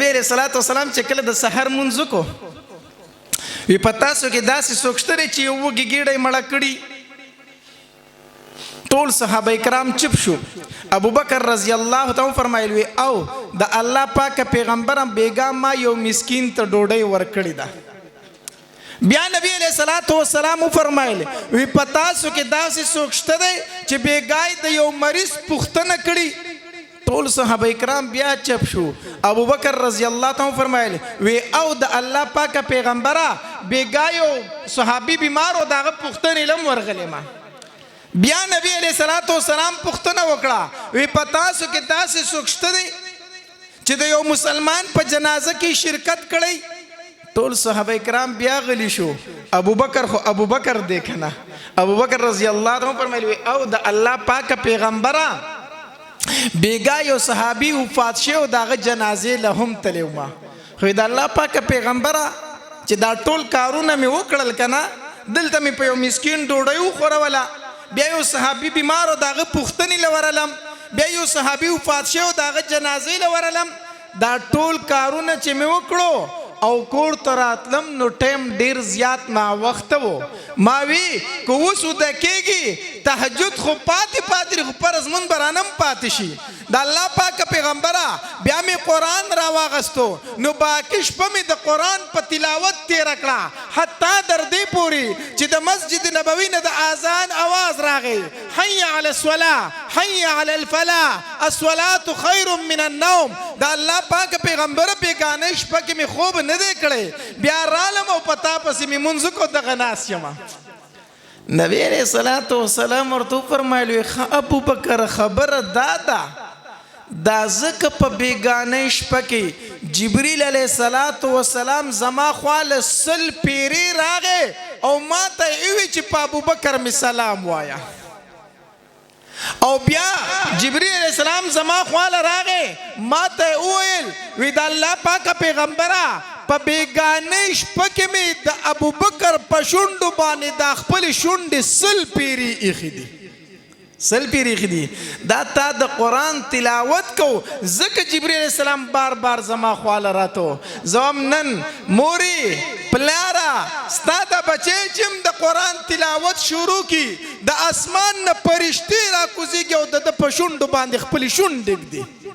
نبی علیہ الصلوۃ والسلام چې کله د سحر منځ کو وی پتا سو کې داسې سوکشتره چې یو وګی ګیډه مړه کړي ټول صحابه کرام چپ شو ابو بکر رضی الله تعالی فرمایلی او د الله پاک پیغمبرم بیگا ما یو مسکین ته ډوډۍ ورکړی دا بیا نبی علیہ الصلوۃ والسلام فرمایلی وی پتا سو کې داسې سوکشتره چې بیگای د یو مریض پختنه کړي ټول صحابه کرام بیا چپ شو ابو بکر رضی الله تعالی فرمایلی وی او د الله پاک پیغمبره بیگایو صحابي بیمار او دغه پختنه لم ورغلی ما بیا نبی علیہ الصلوۃ والسلام پختنه وکړه وی پتا سو کې داسې سوکشتره چې د یو مسلمان په جنازه کې شرکت کړي ټول صحابه کرام بیا غلی شو ابو بکر خو ابو بکر دیکھنا ابو بکر رضی الله تعالی فرمایلی او د الله پاک پیغمبره بیگا یو صحابي وفات شو دغه جنازه له هم تلو ما خو د الله پاک پیغمبره چې دا ټول کارونه می وکړل کنه دلته می په یو مسکین ډوډۍ خوروله بیا یو صحابي بیمار او دغه پختنی لورلم بیا یو صحابي وفات شو دغه جنازه لورلم دا ټول کارونه چې می وکړو او کور تراتلم نو ټیم ډیر زیات ما وخت وو ما وی کو وسو د کېږي تهجد خو پاتې خو پرز من برانم پاتې شي د الله پاک پیغمبره بیا می قرآن را واغستو نو باکش په می د قرآن په تلاوت تیر کړه حتی در دې پوری چې د مسجد نبوي نه د اذان आवाज راغی حي على الصلاه حي على الفلاح الصلاه خير من النوم د الله پاک پیغمبره بیگانه شپه کې می خوب نه دی کړی بیا رالم او پتا پسې می منځ کو دغه ناس یما نبی علیہ الصلوۃ والسلام ورته فرمایلی ابو بکر خبر دادا دا زکه په بیگانه شپه کې جبرئیل علیہ الصلوۃ والسلام زما خواله سل پیری راغه او ما ته ایوی چې په ابو بکر می سلام وایا او بیا جبرئیل علیہ السلام زما خواله راغه ما ته ویل وی د الله پاک پیغمبره په بیگانه شپه کې می د ابو بکر په شونډو باندې د خپل شونډې سل پیری ایخي دي سل پیری ایخي دي دا تا د قرآن تلاوت کو ځکه جبرئیل علیہ السلام بار بار زما خواله راتو زوم نن موري پلارا ستا د بچی چې د قرآن تلاوت شروع کی د اسمان نه پرشتي را کوزیږي او د په شونډو باندې خپل شونډې ږدي